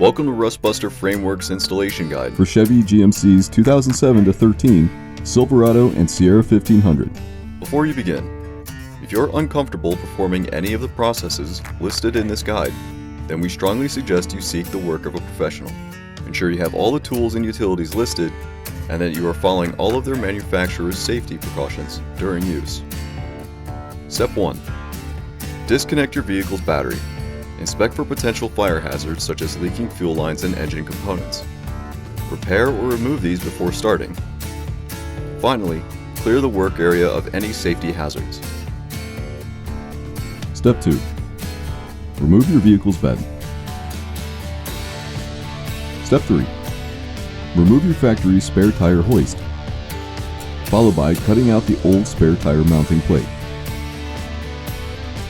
Welcome to Rustbuster Frameworks Installation Guide for Chevy GMC's 2007-13 Silverado and Sierra 1500. Before you begin, if you're uncomfortable performing any of the processes listed in this guide, then we strongly suggest you seek the work of a professional. Ensure you have all the tools and utilities listed and that you are following all of their manufacturer's safety precautions during use. Step 1. Disconnect your vehicle's battery. Inspect for potential fire hazards such as leaking fuel lines and engine components. Repair or remove these before starting. Finally, clear the work area of any safety hazards. Step 2. Remove your vehicle's bed. Step 3. Remove your factory spare tire hoist, followed by cutting out the old spare tire mounting plate.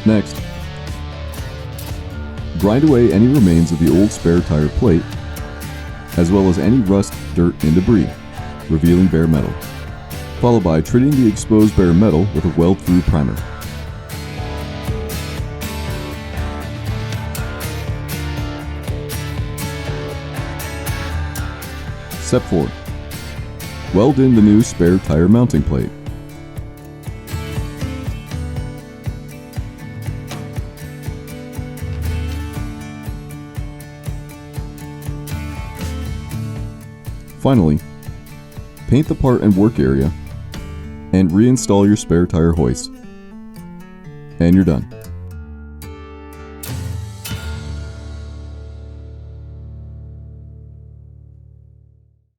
Next, grind away any remains of the old spare tire plate, as well as any rust, dirt, and debris, revealing bare metal, followed by treating the exposed bare metal with a weld-through primer. Step 4. Weld in the new spare tire mounting plate. Finally, paint the part and work area and reinstall your spare tire hoist. And you're done.